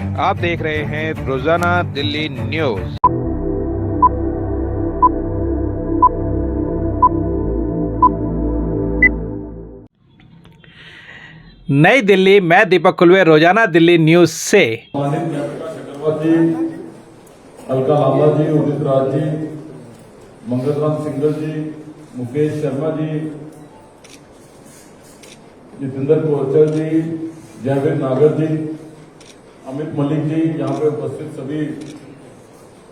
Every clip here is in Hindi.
आप देख रहे हैं रोजाना दिल्ली न्यूज। नई दिल्ली, मैं दीपक कुलवे, रोजाना दिल्ली न्यूज से। जी, अलका लांबा जी, उदित राज जी, मंगलराम सिंगल जी, मुकेश शर्मा जी, जितेंद्र कोचर जी, जयवीर नागर जी, अमित मलिक जी, यहाँ पे उपस्थित सभी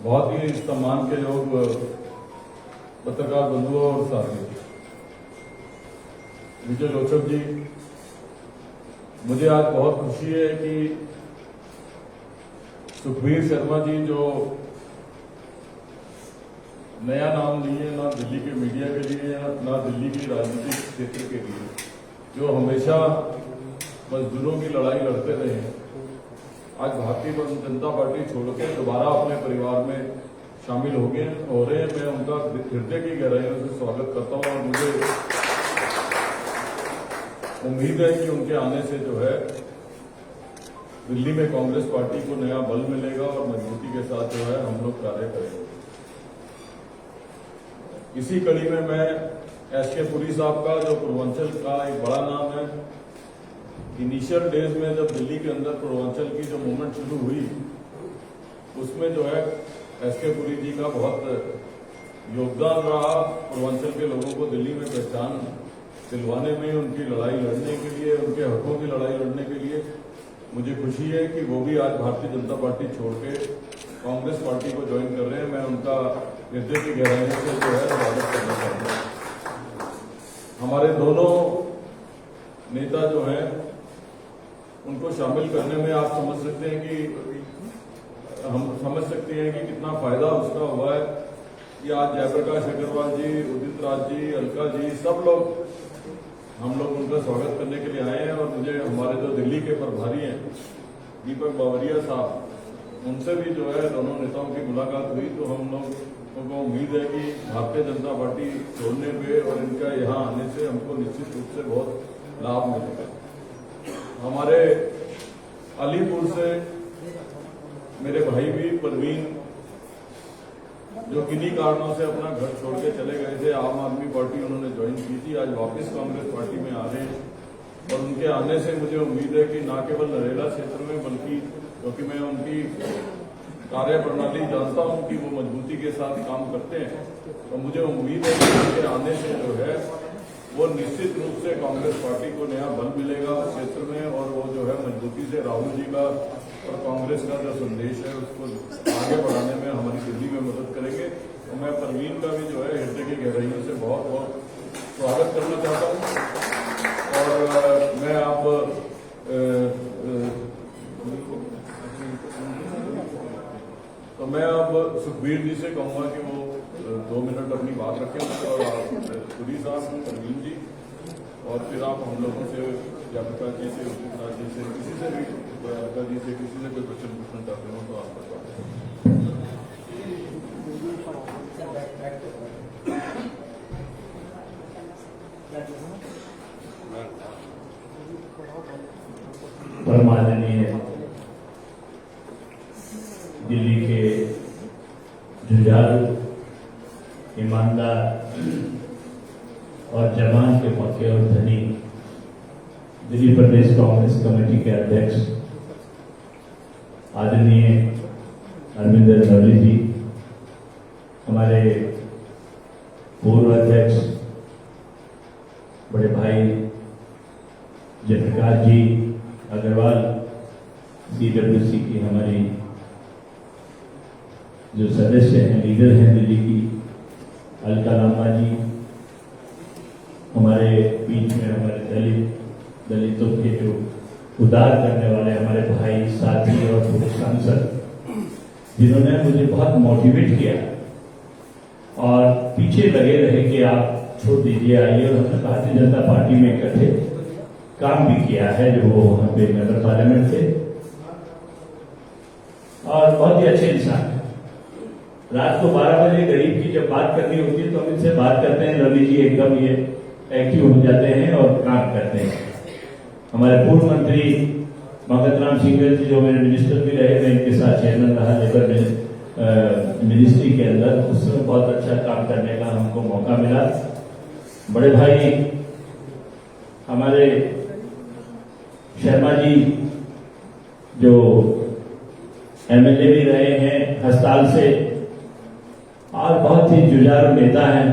बहुत ही सम्मान के लोग, पत्रकार बंधुओं और साथी, विजय लोचक जी, मुझे आज बहुत खुशी है कि सुखबीर शर्मा जी, जो नया नाम नहीं है ना दिल्ली के मीडिया के लिए ना दिल्ली की राजनीतिक क्षेत्र के लिए, जो हमेशा मजदूरों की लड़ाई लड़ते रहे हैं, आज भारतीय जनता पार्टी छोड़ के दोबारा अपने परिवार में शामिल हो रहे हैं। मैं उनका हृदय की गहराइयों से स्वागत करता हूं और मुझे उम्मीद है कि उनके आने से जो है दिल्ली में कांग्रेस पार्टी को नया बल मिलेगा और मजबूती के साथ जो है हम लोग कार्य करेंगे। इसी कड़ी में मैं एसके पुरी साहब का, जो पूर्वांचल का एक बड़ा नाम है, इनिशियल डेज में जब दिल्ली के अंदर पूर्वांचल की जो मूवमेंट शुरू हुई, उसमें जो है एसके पुरी जी का बहुत योगदान रहा पूर्वांचल के लोगों को दिल्ली में पहचान दिलवाने में, उनकी लड़ाई लड़ने के लिए, उनके हकों की लड़ाई लड़ने के लिए। मुझे खुशी है कि वो भी आज भारतीय जनता पार्टी छोड़ के कांग्रेस पार्टी को ज्वाइन कर रहे हैं। मैं उनका हृदय की गहराइयों से जो है स्वागत करना चाहता हूँ। हमारे दोनों नेता जो हैं, उनको शामिल करने में आप समझ सकते हैं कि हम समझ सकते हैं कि कितना फायदा उसका हुआ है कि आज जयप्रकाश अग्रवाल जी, उदित राज जी, अलका जी, सब लोग, हम लोग उनका स्वागत करने के लिए आए हैं। और मुझे हमारे जो दिल्ली के प्रभारी हैं दीपक बावरिया साहब, उनसे भी जो है दोनों नेताओं की मुलाकात हुई, तो हम लोगों को उम्मीद है कि भारतीय जनता पार्टी छोड़ने पे और इनका यहाँ आने से हमको निश्चित रूप से बहुत लाभ मिलेगा। हमारे अलीपुर से मेरे भाई भी परवीन, जो किन्हीं कारणों से अपना घर छोड़ के चले गए थे, आम आदमी पार्टी उन्होंने ज्वाइन की थी, आज वापस कांग्रेस पार्टी में आ रहे हैं। और उनके आने से मुझे उम्मीद है कि न केवल नरेला क्षेत्र में, बल्कि क्योंकि मैं उनकी कार्य प्रणाली जानता हूं कि वो मजबूती के साथ काम करते हैं, तो मुझे उम्मीद है कि उनके आने से जो है वो निश्चित रूप से कांग्रेस पार्टी को नया बल मिलेगा उस क्षेत्र में, और वो जो है मजबूती से राहुल जी का और कांग्रेस का जो संदेश है उसको आगे बढ़ाने में हमारी दिल्ली में मदद करेंगे। तो मैं परवीन का भी जो है हृदय की गहराइयों से बहुत बहुत स्वागत करना चाहता हूँ। और मैं आप तो मैं अब सुखबीर जी से कहूंगा कि वो 2 मिनट अपनी बात रखें, और पुरी साहब, परवीन जी, और फिर आप हम लोगों से, जयप्रकाश जी से, उदित राज जी से, किसी से भी, अलका जी से, किसी से कोई क्वेश्चन पूछना चाहते हो तो आप बता दें। परमाननीय दिल्ली के जुझारू, ईमानदार और जवान के पक्के और धनी दिल्ली प्रदेश कांग्रेस कमेटी के अध्यक्ष आदरणीय अरविंद नवली जी, हमारे पूर्व अध्यक्ष बड़े भाई जयप्रकाश जी अग्रवाल, CWC की हमारी जो सदस्य हैं, लीडर हैं दिल्ली की, अलका लांबा जी, हमारे बीच में हमारे दलितों के जो उद्धार करने वाले हमारे भाई, साथी और पूर्व सांसद, जिन्होंने मुझे बहुत मोटिवेट किया और पीछे लगे रहे कि आप छोड़ दीजिए, आइए। और हमने भारतीय जनता पार्टी में इकट्ठे काम भी किया है, जो वो वहां पे नगर पार्लियामेंट थे, और बहुत ही अच्छे इंसान है। रात को 12 बजे गरीब की जब बात करनी होती है तो हम इनसे बात करते हैं, रवि जी एकदम ये एक्टिव हो जाते हैं और काम करते हैं। हमारे पूर्व मंत्री भगत राम सिंह जी जो मेरे मिनिस्टर भी रहे, मैं इनके साथ चेयरमैन रहा लेबर मिनिस्ट्री के अंदर, उसमें बहुत अच्छा काम करने का हमको मौका मिला। बड़े भाई हमारे शर्मा जी जो एमएलए भी रहे हैं हस्ताल से और बहुत ही जुझारू नेता हैं,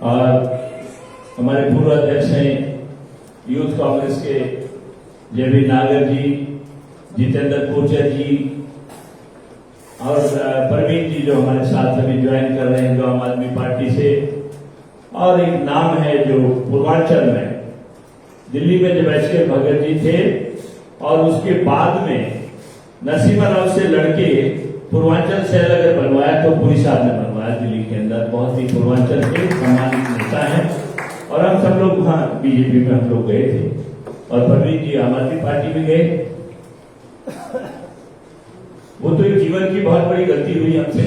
और हमारे पूर्व अध्यक्ष हैं यूथ कांग्रेस के जेबी नागर जी, जितेंद्र कोचर जी और परवीन जी जो हमारे साथ अभी ज्वाइन कर रहे हैं जो आम आदमी पार्टी से। और एक नाम है जो पूर्वांचल में दिल्ली में जब एस के भगत जी थे और उसके बाद में नरसिम्हा राव से लड़के पूर्वांचल शहर अगर बनवाया तो पुरी साहब ने बनवाया दिल्ली के अंदर। बहुत ही पूर्वांचल के सम्मानित नेता है और हम सब लोग वहां बीजेपी में हम लोग गए थे और परवीन जी आम आदमी पार्टी में गए। वो तो एक जीवन की बहुत बड़ी गलती हुई हमसे,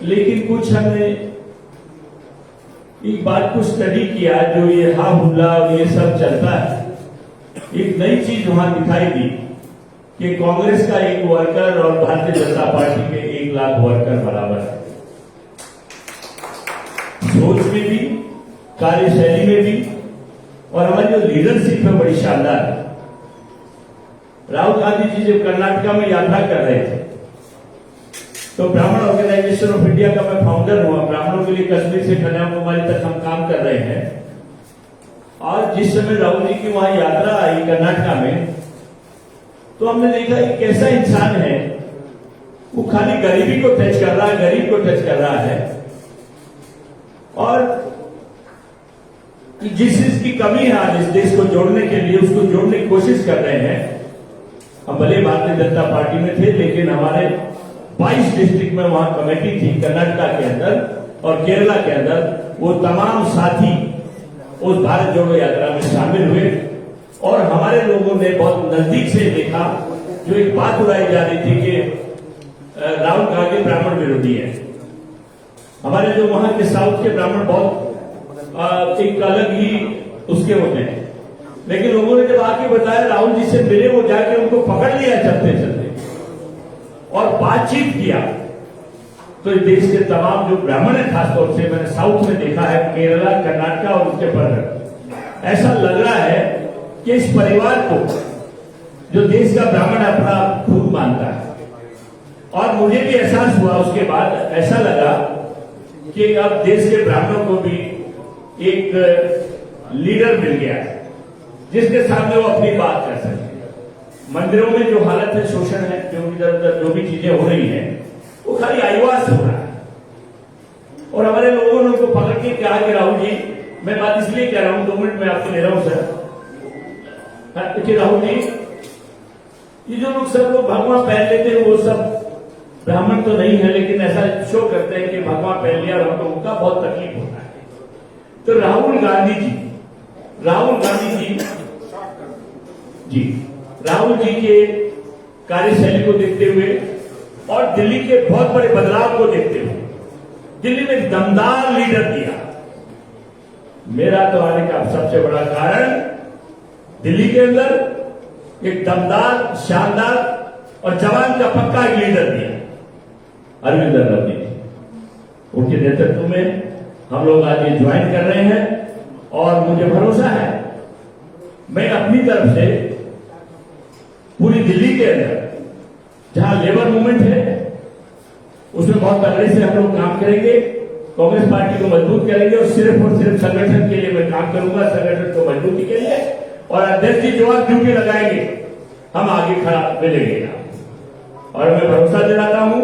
लेकिन कुछ हमने एक बात को स्टडी किया जो ये हा हुल्ला और ये सब चलता है, एक नई चीज वहां दिखाई दी कि कांग्रेस का एक वर्कर और भारतीय जनता पार्टी के 1 लाख वर्कर बराबर है, सोच में भी, कार्यशैली में भी, और हमारी जो लीडरशिप है बड़ी शानदार है। राहुल गांधी जी जब कर्नाटका में यात्रा कर रहे थे तो ब्राह्मण ऑर्गेनाइजेशन ऑफ इंडिया का मैं फाउंडर हुआ। ब्राह्मणों के लिए कश्मीर से कन्याकुमारी तक हम काम कर रहे हैं। और जिस समय राहुल जी की वहां यात्रा आई कर्नाटका में तो हमने देखा एक कैसा इंसान है, वो खाली गरीबी को टच कर रहा है, गरीब को टच कर रहा है, और जिस चीज की कमी है आज इस देश को जोड़ने के लिए उसको जोड़ने की कोशिश कर रहे हैं। हम भले भारतीय जनता पार्टी में थे लेकिन हमारे 22 डिस्ट्रिक्ट में वहां कमेटी थी कर्नाटका के अंदर और केरला के अंदर। वो तमाम साथी उस भारत जोड़ो यात्रा में शामिल हुए और हमारे लोगों ने बहुत नजदीक से देखा जो एक बात उड़ाई जा रही थी कि राहुल गांधी ब्राह्मण विरोधी है। हमारे जो वहां के साउथ के ब्राह्मण बहुत एक अलग ही उसके होते हैं, लेकिन लोगों ने जब आके बताया राहुल जी से मिले, वो जाके उनको पकड़ लिया चलते चलते और बातचीत किया, तो इस देश के तमाम जो ब्राह्मण है, खासतौर से मैंने साउथ में देखा है केरला, कर्नाटका और उसके पर, ऐसा लग रहा है कि इस परिवार को जो देश का ब्राह्मण अपना खुद मानता है। और मुझे भी एहसास हुआ उसके बाद, ऐसा लगा कि अब देश के ब्राह्मणों को भी एक लीडर मिल गया है जिसके सामने वो अपनी बात कर सके। मंदिरों में जो हालत है, शोषण है, जो इधर उधर जो भी चीजें हो रही हैं, वो खाली आईवास हो रहा है। और हमारे लोगों ने उनको पकड़ के कहा कि राहुल जी, मैं बात इसलिए कह रहा हूं, 2 मिनट में आपको ले रहा हूं सर, कि राहुल जी ये जो लोग सब लोग भगवा पहन लेते हैं वो सब ब्राह्मण तो नहीं है, लेकिन ऐसा शो करते हैं कि भगवा पहन लिया और हमको उनका बहुत तकलीफ होता है। तो राहुल गांधी जी राहुल जी के कार्यशैली को देखते हुए और दिल्ली के बहुत बड़े बदलाव को देखते हुए दिल्ली में दमदार लीडर दिया। मेरा तो आने का सबसे बड़ा कारण दिल्ली के अंदर एक दमदार, शानदार और जवान का पक्का एक लीडर दिया, अरविंद रवि जी। उनके नेतृत्व में हम लोग आज ये ज्वाइन कर रहे हैं और मुझे भरोसा है मैं अपनी तरफ से पूरी दिल्ली के अंदर जहां लेबर मूवमेंट है उसमें बहुत तगड़े से हम लोग काम करेंगे, कांग्रेस पार्टी को मजबूत करेंगे और सिर्फ संगठन के लिए मैं काम करूंगा, संगठन को मजबूती के लिए। और अध्यक्ष जी जो आप ड्यूटी लगाएंगे हम आगे खड़ा मिलेंगे। और मैं भरोसा दिलाता हूं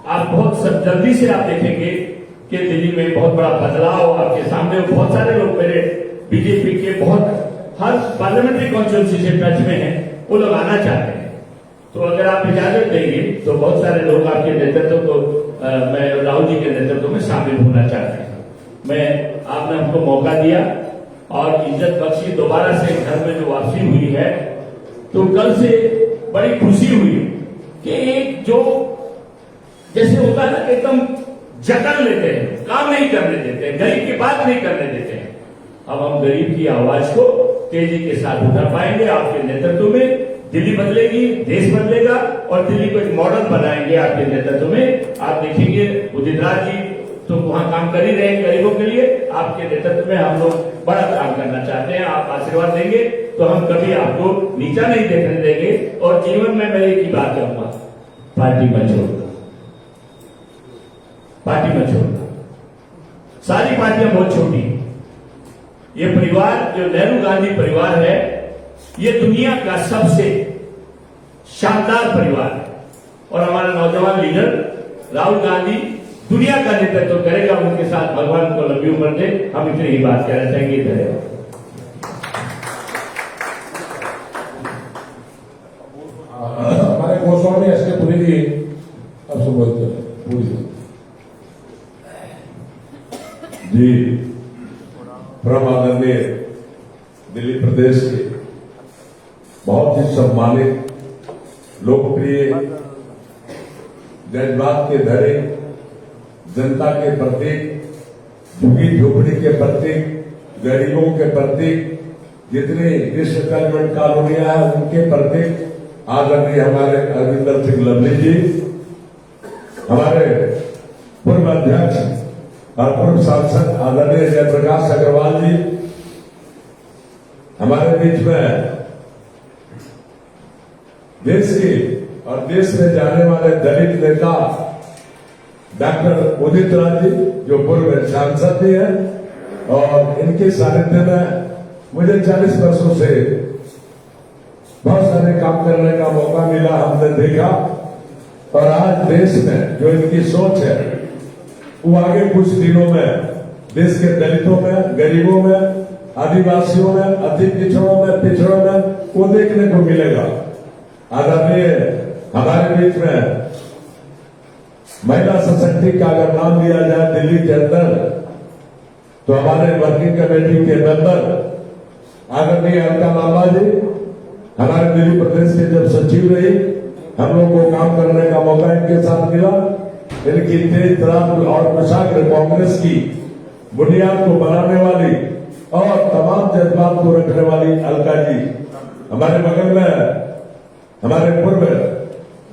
आप बहुत जल्दी से आप देखेंगे कि दिल्ली में बहुत बड़ा बदलाव आपके सामने। बहुत सारे लोग मेरे बीजेपी के बहुत हर पार्लियामेंट्री कॉन्स्टिट्यूंसी से टच में हैं, वो लोग आना चाहते हैं। तो अगर आप इजाजत देंगे तो बहुत सारे लोग आपके नेतृत्व को मैं राहुल जी के नेतृत्व में शामिल होना चाहते हैं। आपने हमको मौका दिया और इज्जत बख्शी, दोबारा से घर में जो वापसी हुई है तो कल से बड़ी खुशी हुई कि एक जो जैसे होता है ना एकदम जकड़ लेते हैं, काम नहीं करने देते हैं, गरीब की बात नहीं करने देते हैं। अब हम गरीब की आवाज को तेजी के साथ उठा पाएंगे। आपके नेतृत्व में दिल्ली बदलेगी, देश बदलेगा और दिल्ली को एक मॉडल बनाएंगे आपके नेतृत्व में। आप देखेंगे उदित राज जी तो वहां काम कर ही रहे हैं गरीबों के लिए। आपके नेतृत्व में हम लोग बड़ा काम करना चाहते हैं। आप आशीर्वाद देंगे तो हम कभी आपको नीचा नहीं देखने देंगे। और जीवन में मैं एक ही बात कहूंगा, पार्टी मत छोड़ना, पार्टी मत छोड़ना। सारी पार्टियां बहुत छोटी हैं। ये परिवार जो नेहरू गांधी परिवार है, ये दुनिया का सबसे शानदार परिवार है। और हमारा नौजवान लीडर राहुल गांधी दुनिया का नेतृत्व करेगा। उनके साथ भगवान को लंबी उम्र दे। हम इतनी ही बात कहना चाहेंगे। धन्यवाद। हमारे गोस्वामी एस के पुरी जी अब संबोधित करें। पुरी जी, परम आदरणीय दिल्ली प्रदेश के बहुत ही सम्मानित, लोकप्रिय, जज्बात के धरे, जनता के प्रतीक, झुग्गी झोपड़ी के प्रतीक, गरीबों के प्रतीक, जितनी रिसेटलमेंट कॉलोनियां हैं उनके प्रतीक आदरणीय हमारे अरविंदर सिंह लवली जी, हमारे पूर्व अध्यक्ष और पूर्व सांसद आदरणीय जयप्रकाश अग्रवाल जी, हमारे बीच में देश की और देश में जाने वाले दलित नेता डॉक्टर उदित राज जी जो पूर्व सांसद भी हैं। और इनके सानिध्य में मुझे 40 वर्षों से बहुत सारे काम करने का मौका मिला, हमने देखा। और आज देश में जो इनकी सोच है वो आगे कुछ दिनों में देश के दलितों में, गरीबों में, आदिवासियों में, अति पिछड़ों में, पिछड़ों में वो देखने को मिलेगा। आदरणीय हमारे बीच में महिला सशक्ति का अगर नाम लिया जाए दिल्ली के अंदर तो हमारे वर्किंग कमेटी के मेंबर आदरणीय अलका लांबा जी हमारे दिल्ली प्रदेश के जब सचिव रही, हम लोग को काम करने का मौका इनके साथ मिला। इनकी तेज तरार और कुशाग्र कांग्रेस की बुनियाद को बनाने वाली और तमाम जज्बात को रखने वाली अलका जी, हमारे बगल में हमारे पूर्व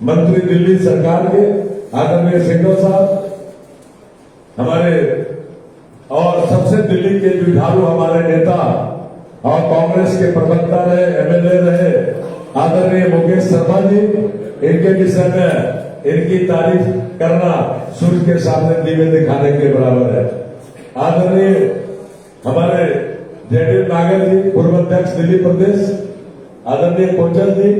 मंत्री दिल्ली सरकार के आदरणीय सिंघल साहब, हमारे और सबसे दिल्ली के जुझारू हमारे नेता और कांग्रेस के प्रवक्ता रहे, एमएलए रहे आदरणीय मुकेश शर्मा जी, इनके विषय में इनकी तारीफ करना सूर्य के सामने दीवे दिखाने के बराबर है। आदरणीय हमारे जयदेव नागर जी, पूर्व अध्यक्ष दिल्ली प्रदेश, आदरणीय कोचर जी,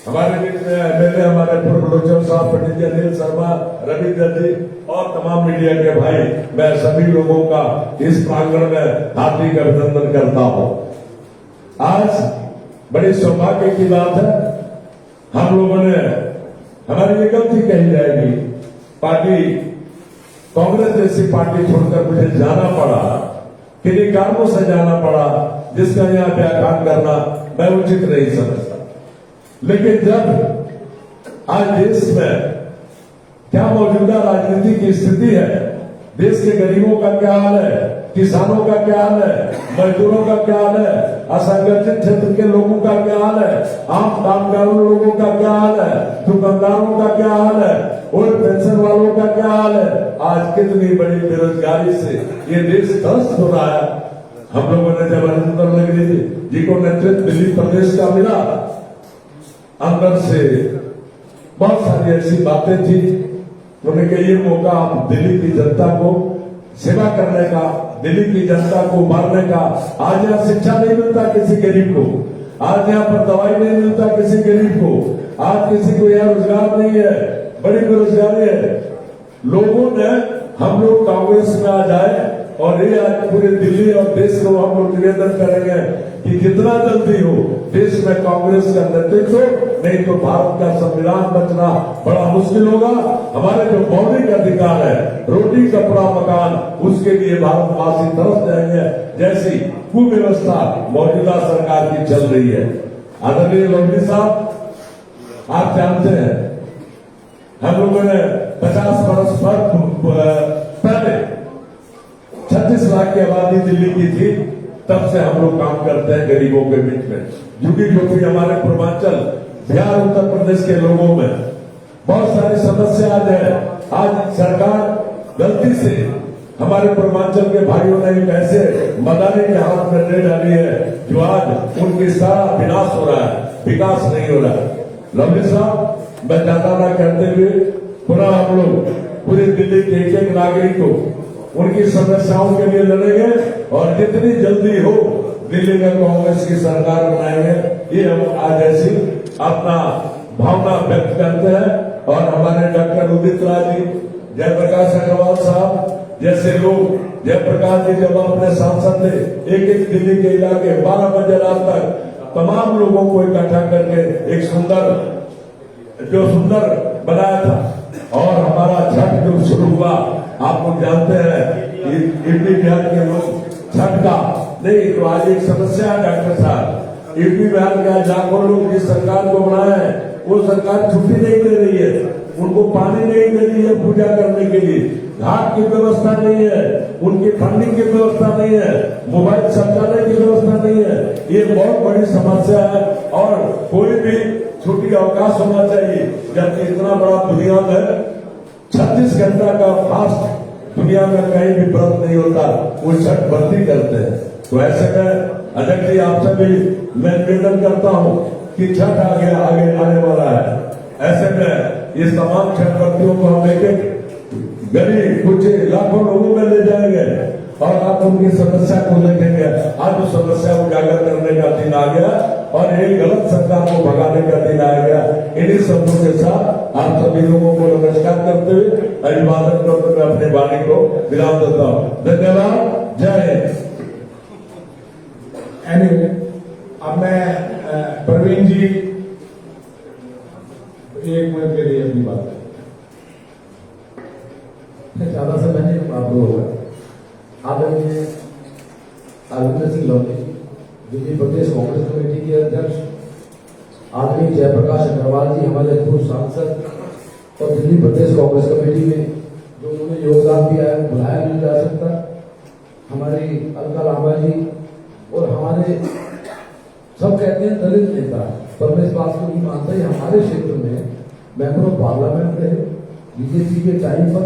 हमारे बीच में एमएलए हमारे पूर्व लोचन साहब, पंडित जी अनिल शर्मा, रविंद्र जी और तमाम मीडिया के भाई, मैं सभी लोगों का इस प्रांगण में हार्दिक अभिनंदन करता हूं। आज बड़ी सौभाग्य की बात है, हम लोगों ने, हमारी ये गलती कही जाएगी, पार्टी कांग्रेस जैसी पार्टी छोड़कर मुझे जाना पड़ा, किन्हीं कारणों से जाना पड़ा जिसका यहाँ व्याख्यान करना मैं उचित नहीं समझता। लेकिन जब आज देश में क्या मौजूदा राजनीति की स्थिति है, देश के गरीबों का क्या हाल है, किसानों का क्या हाल है, मजदूरों का क्या हाल है, असंगठित क्षेत्र के लोगों का क्या हाल है, आम कामगारों लोगों का क्या हाल है, दुकानदारों का क्या हाल है, और पेंशन वालों का क्या हाल है, आज कितनी बड़ी बेरोजगारी से ये देश त्रस्त हो रहा है। हम लोगों ने जब अरविंदर लवली जी को नेतृत्व दिल्ली प्रदेश का मिला, अंदर से बहुत सारी ऐसी बातें थी, उन्होंने कहा ये मौका हम दिल्ली की जनता को सेवा करने का, दिल्ली की जनता को उभारने का। आज यहाँ शिक्षा नहीं मिलता किसी गरीब को, आज यहाँ पर दवाई नहीं मिलता किसी गरीब को, आज किसी को यहाँ रोजगार नहीं है, बड़ी बेरोजगारी है। लोगों ने, हम लोग कांग्रेस में आ जाए और ये आज पूरे दिल्ली और देश को हम लोग निवेदन करेंगे कि जितना जल्दी हो देश में कांग्रेस का नेतृत्व, नहीं तो भारत का संविधान बचना बड़ा मुश्किल होगा। हमारे जो मौलिक अधिकार है, रोटी कपड़ा मकान, उसके लिए भारतवासी तरस जाएंगे, जैसी कुव्यवस्था मौजूदा सरकार की चल रही है। आदरणीय लवली साहब, आप जानते हैं हम लोगों ने 50 वर्ष पहले 36 लाख की आबादी दिल्ली की थी, तब से हम लोग काम करते हैं गरीबों के बीच में। झुकी झोंकी हमारे पूर्वांचल, बिहार, उत्तर प्रदेश के लोगों में बहुत सारी समस्या आज है। आज सरकार गलती से हमारे पूर्वांचल के भाइयों ने एक ऐसे मदानी के हाथ में दे डाली है जो आज उनकी सारा विनाश हो रहा है, विकास नहीं हो रहा है। लवली साहब, मैं ज्यादा ना कहते हुए पुनः हम लोग पूरी दिल्ली के एक एक नागरिक को उनकी समस्याओं के लिए लड़ेंगे और जितनी जल्दी हो दिल्ली में कांग्रेस की सरकार बनाएंगे। ये हम आज ऐसी अपना भावना व्यक्त करते हैं। और हमारे डॉक्टर उदित राज जी, जयप्रकाश अग्रवाल साहब जैसे लोग, जयप्रकाश जी जब अपने सांसद थे, एक एक दिल्ली के इलाके 12 बजे रात तक तमाम लोगों को इकट्ठा करके एक सुंदर बनाया था। और हमारा छठ जो शुरू हुआ, आप लोग जानते हैं यूपी बिहार के लोग छठ का नहीं, तो आज एक समस्या है डॉक्टर साहब, यूपी बिहार का लाखों लोग जिस सरकार को बनाया है वो सरकार छुट्टी नहीं दे रही है, उनको पानी नहीं दे रही है पूजा करने के लिए, घाट की व्यवस्था नहीं है, उनकी फंडिंग की व्यवस्था नहीं है, मोबाइल शौचालय की व्यवस्था नहीं है। ये बहुत बड़ी समस्या है और कोई भी छुट्टी अवकाश होना चाहिए, जबकि इतना बड़ा दुनिया में 36 घंटा का फास्ट दुनिया में कहीं भी व्रत नहीं होता, वो छठ भर्ती करते हैं। तो ऐसे में अध्यक्ष जी आपसे भी मैं निवेदन करता हूँ कि छठ आगे आने वाला है। ऐसे में इस तमाम छठ भर्तियों को हम एक एक गरीब कुछ लाखों लोगों में ले जाएंगे और आप उनकी समस्या को देखेंगे। आज उस समस्या को उजागर करने का दिन आ गया और एक गलत सरकार को भगाने का दिन आ गया। इन्हीं शब्दों के साथ आप सभी लोगों को नमस्कार करते हुए अभिवादन करते हुए अपनी वाणी को विराम देता हूँ। धन्यवाद। जय हिंद। एनीवे, अब मैं प्रवीण जी 1 मिनट के लिए अपनी बात ज्यादा समय नहीं प्राप्त होगा। आदरणीय राजेंद्र सिंह लौटे, दिल्ली प्रदेश कांग्रेस कमेटी के अध्यक्ष, आदरणीय जयप्रकाश अग्रवाल जी, हमारे पूर्व सांसद और दिल्ली प्रदेश कांग्रेस कमेटी में जो उन्होंने योगदान दिया है भुलाया नहीं जा सकता। हमारी अलका लांबा जी और हमारे सब कहते हैं दलित नेता, पर मैं इस बात को नहीं मानता। हमारे क्षेत्र में मेंबर ऑफ पार्लियामेंट रहे बीजेपी के टाइम पर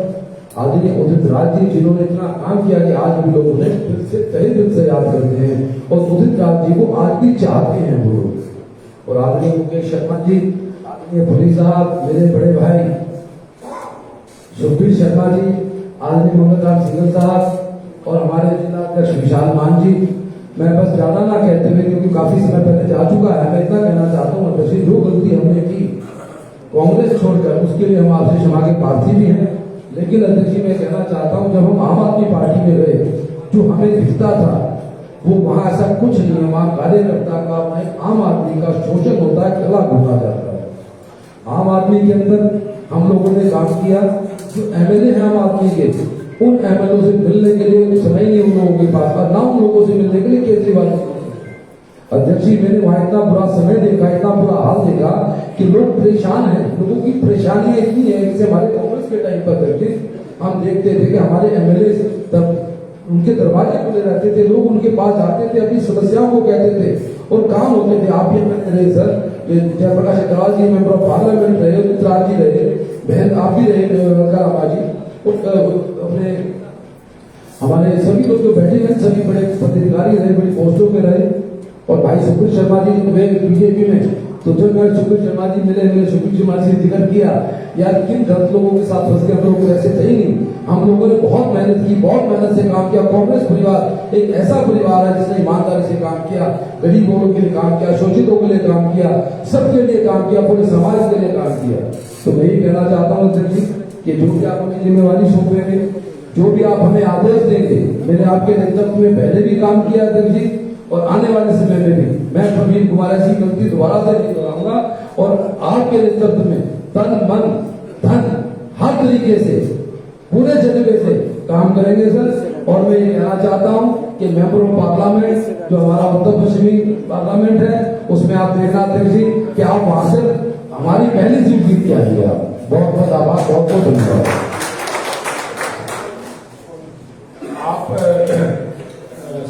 आदरणीय उदित राज जी, जिन्होंने इतना काम किया कि आज भी लोग उन्हें दिल से तहे दिल से याद करते हैं और उदित राज जी को आज भी चाहते हैं वो लोग। और आदरणीय मुकेश शर्मा जी, आदरणीय भोली साहब, मेरे बड़े भाई सुखबीर शर्मा जी, आदरणीय मंगलराम सिंह साहब और हमारे जिला अध्यक्ष विशाल मान जी। मैं बस ज्यादा ना कहते हुए, क्योंकि काफी समय पहले जा चुका है, मैं इतना कहना चाहता हूँ अध्यक्ष, जो गलती हमने की कांग्रेस छोड़कर, उसके लिए हम आपसे क्षमा के प्रार्थी भी हैं। लेकिन अध्यक्ष जी, मैं कहना चाहता हूं, जब हम आम आदमी पार्टी में रहे, जो हमें दिखता था वो वहां ऐसा कुछ नहीं है। वहां कार्यकर्ता का, आम आदमी का शोषण होता है, गला घोटा जाता है। आम आदमी के अंदर हम लोगों ने काम किया। जो एमएलए हैं आम आदमी के, उन एमएलए से मिलने के लिए समय नहीं उन लोगों के पास, और ना उन लोगों से मिलने के लिए केजरीवाल। अध्यक्ष जी, मैंने वहां इतना बुरा समय देखा, इतना बुरा हाल देखा कि लोग परेशान हैं। लोगों की परेशानी इतनी है कि हमारे कांग्रेस के टाइम पर हम देखते थे कि हमारे एमएलए तब उनके दरवाजे खुले रहते थे, लोग उनके पास जाते थे, अपनी समस्याओं को कहते थे और काम होते थे। आप भी एमएलए रहे sir, Jayprakash Agarwal ji member of parliament रहे, उदित राज जी रहे, बहन आप भी रहे, रामा जी, अपने हमारे सभी लोग जो बैठे हैं सभी बड़े पदाधिकारी रहे, बड़ी पोस्टों पे रहे। और भाई सुखबीर शर्मा जी गए बीजेपी में, तो जब मैं सुखबीर शर्मा जी मिले, मैंने सुखबीर शर्मा जी से जिक्र किया, यार किन गलत लोगों के साथ फंस के हम लोग ऐसे थे ही नहीं। हम लोगों ने बहुत मेहनत की, बहुत मेहनत से काम किया। कांग्रेस परिवार एक ऐसा परिवार है जिसने ईमानदारी से काम किया, गरीबों के लिए काम किया, शोषितों के लिए काम किया, सबके लिए काम किया, पूरे समाज के लिए काम किया। तो मैं यही कहना चाहता हूँ अध्यक्ष जी कि जो भी आप हमें जिम्मेवारी सौंपेंगे, जो भी आप हमें आदेश देंगे, मैंने आपके नेतृत्व में पहले भी काम किया अध्यक्ष जी, और आने वाले समय में भी मैं प्रवीण कुमार ऐसी गलती दोबारा से नहीं कराऊंगा। और आपके नेतृत्व में तन मन धन हर तरीके से पूरे जज्बे से काम करेंगे सर। और मैं ये कहना चाहता हूँ कि मेंबर ऑफ पार्लियामेंट जो हमारा उत्तर पश्चिमी पार्लियामेंट है, उसमें आप देखना अध्यक्ष जी कि आप वहां से हमारी पहली सीट जीत के आइए। आप बहुत बहुत आभार, बहुत बहुत धन्यवाद। आप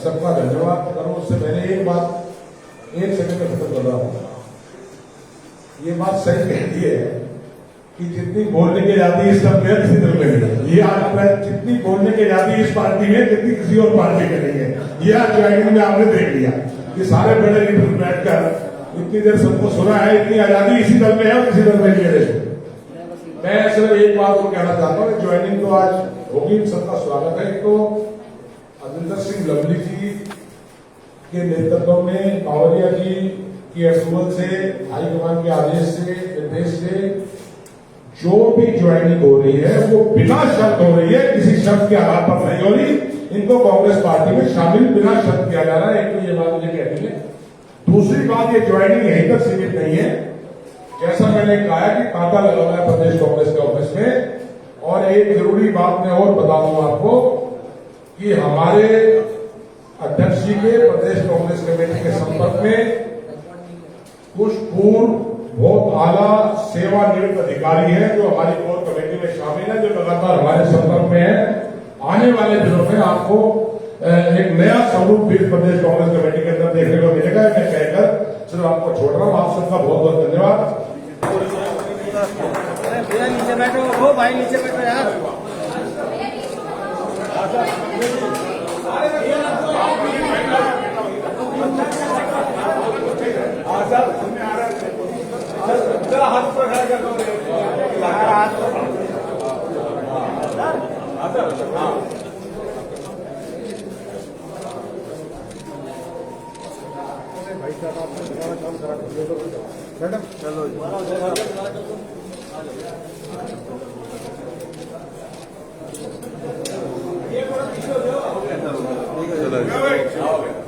सबका धन्यवाद करूँ। उससे मैंने एक सेकंड में खत्म कर रहा हूं। ये बात सही कहती है कि जितनी बोलने की आजादी इस सब में किसी दल में नहीं। ये आज जितनी बोलने की आजादी इस पार्टी में जितनी किसी और पार्टी में नहीं है। ये आज ज्वाइनिंग में आपने देख लिया कि सारे बड़े लीडर बैठकर इतनी देर सबको सुना है, इतनी आजादी इसी दल में है और किसी दल में नहीं है। मैं सिर्फ एक बात को कहना चाहता हूँ, ज्वाइनिंग तो आज होगी, सबका स्वागत है। एक तो अमरिंदर सिंह लवली जी के नेतृत्व में कांवरिया जी की अप्रूवल से, हाईकमान के आदेश से, निर्देश से जो भी ज्वाइनिंग हो रही है वो बिना शर्त हो रही है, किसी शर्त के आधार पर नहीं हो रही। इनको कांग्रेस पार्टी में शामिल बिना शर्त किया जा रहा है। एक तो ये बात मुझे कहनी है। दूसरी बात, ये ज्वाइनिंग यहीं तक सीमित नहीं है। जैसा मैंने कहा कि कांटा लगा हुआ है प्रदेश कांग्रेस के ऑफिस में। और एक जरूरी बात मैं और बता दूं आपको कि हमारे अध्यक्ष जी के प्रदेश कांग्रेस कमेटी के संपर्क में कुछ पूर्व बहुत आला सेवानिवृत्त अधिकारी हैं जो हमारी कोर कमेटी में शामिल है, जो लगातार हमारे संपर्क में है। आने वाले दिनों में आपको एक नया स्वरूप भी प्रदेश कांग्रेस कमेटी के अंदर देखने को मिलेगा। मैं कहकर सिर्फ आपको छोड़ रहा हूं। आप सबका बहुत बहुत धन्यवाद। भैया नीचे बैठो, हो भाई नीचे बैठो यार। हाथ पर खड़ा कर दो। भाई साहब आपने तुम्हारा काम करा मैडम, चलो ये